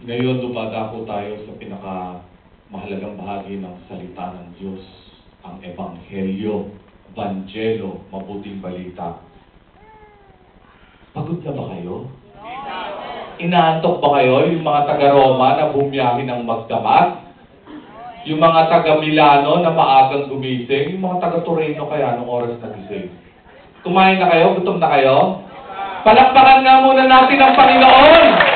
Ngayon, dumadako tayo sa pinakamahalagang bahagi ng salita ng Diyos, ang Ebanghelyo, Banjelo, mabuting balita. Pagod na ba kayo? Inaantok ba kayo? Yung mga taga-Roma na bumiyahe ng magdamag? Yung mga taga-Milano na maagang gumising? Yung mga taga-Torino kaya nung oras na gising? Kumain na kayo? Gutom na kayo? Palakpakan nga muna natin ang Panginoon!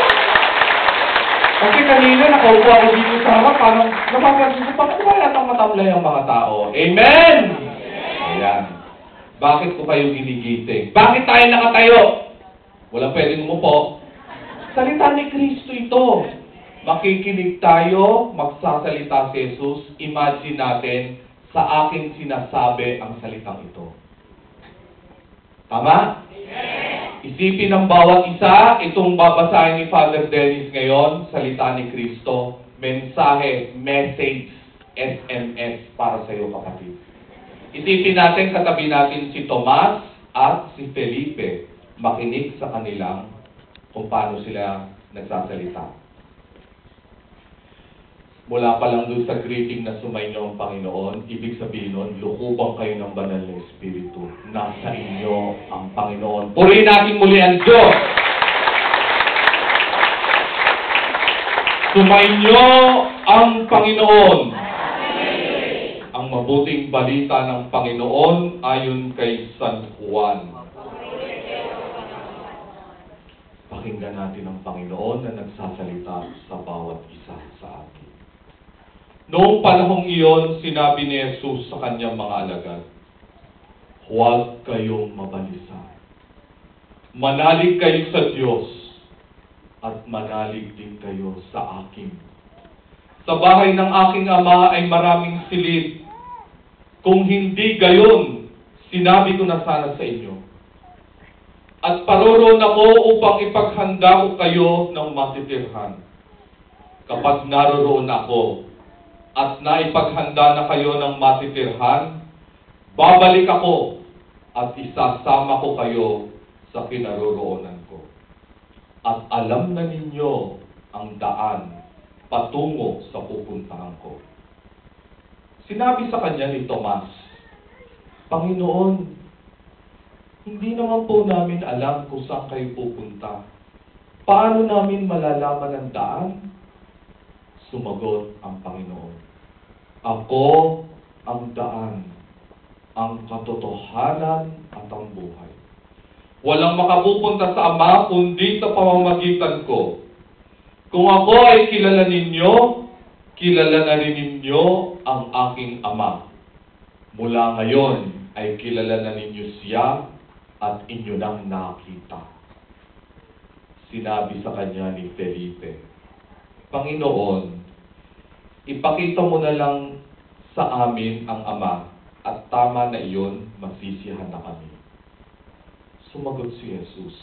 Kasi kanina nakaupo ako dito sa harap, parang napapansin ko, bakit ba yatang matamlay ang mga tao? Amen! Ayan. Bakit ko kayo ginigising? Bakit tayo nakatayo? Walang pwedeng umupo. Salita ni Kristo ito. Makikinig tayo, magsasalita si Jesus. Imagine natin, sa akin sinasabi ang salitang ito. Tama? Isipin ng bawat isa, itong babasahin ni Father Dennis ngayon, salita ni Kristo, mensahe, message, SMS para sa iyo kapatid. Isipin natin, katabi natin si Tomas at si Felipe, makinig sa kanilang kung paano sila nagsasalita. Mula pa lang doon sa greeting na sumainyo ang Panginoon, ibig sabihin nun, lukubang kayo ng banal na Espiritu. Nasa inyo ang Panginoon. Purihin natin muli ang Diyos! Sumainyo ang Panginoon. Ang mabuting balita ng Panginoon ayon kay San Juan. Pakinggan natin ang Panginoon na nagsasalita sa bawat isa sa atin. Noong panahong iyon, sinabi ni Jesus sa kanyang mga alagad, huwag kayong mabalisa. Manalig kayo sa Diyos at manalig din kayo sa akin. Sa bahay ng aking Ama ay maraming silid. Kung hindi gayon, sinabi ko na sana sa inyo. At paroroon ako upang ipaghanda ko kayo ng matitirhan. Kapag naroroon ako, at naipaghanda na kayo ng matitirhan, babalik ako at isasama ko kayo sa kinaroroonan ko. At alam na ninyo ang daan patungo sa pupuntahan ko. Sinabi sa kanya ni Tomas, Panginoon, hindi naman po namin alam kung saan kayo pupunta. Paano namin malalaman ang daan? Sumagot ang Panginoon, ako ang daan, ang katotohanan at ang buhay. Walang makapupunta sa Ama kundi sa pamamagitan ko. Kung ako ay kilala ninyo, kilala na rin ninyo ang aking Ama. Mula ngayon ay kilala na ninyo siya at inyo nang nakita. Sinabi sa kanya ni Felipe, Panginoon, ipakita mo na lang sa amin ang Ama at tama na iyon, masisiyahan na kami. Sumagot si Jesus,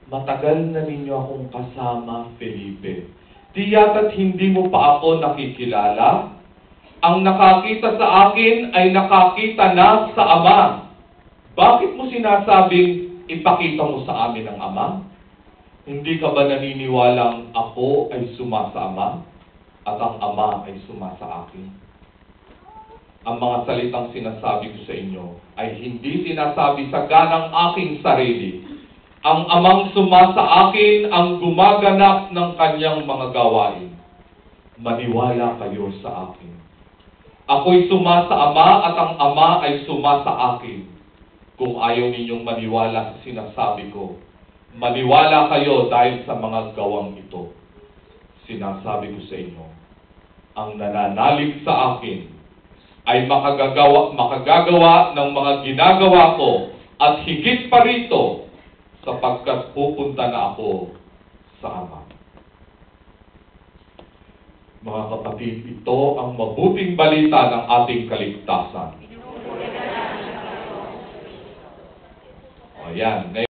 matagal na ninyo akong kasama, Felipe. Di yata't hindi mo pa ako nakikilala? Ang nakakita sa akin ay nakakita na sa Ama. Bakit mo sinasabing ipakita mo sa amin ang Ama? Hindi ka ba naniniwalang ako ay suma sa Ama at ang Ama ay suma sa akin? Ang mga salitang sinasabi ko sa inyo ay hindi sinasabi sa ganang aking sarili. Ang Amang suma sa akin ang gumaganap ng kanyang mga gawain. Maniwala kayo sa akin. Ako'y suma sa Ama at ang Ama ay suma sa akin. Kung ayaw ninyong maniwala sa sinasabi ko, maniwala kayo dahil sa mga gawang ito. Sinasabi ko sa inyo, ang nananalig sa akin ay makagagawa ng mga ginagawa ko at higit pa rito sapagkat pupunta na ako sa Ama. Mga kapatid, ito ang mabuting balita ng ating kaligtasan. Ayan.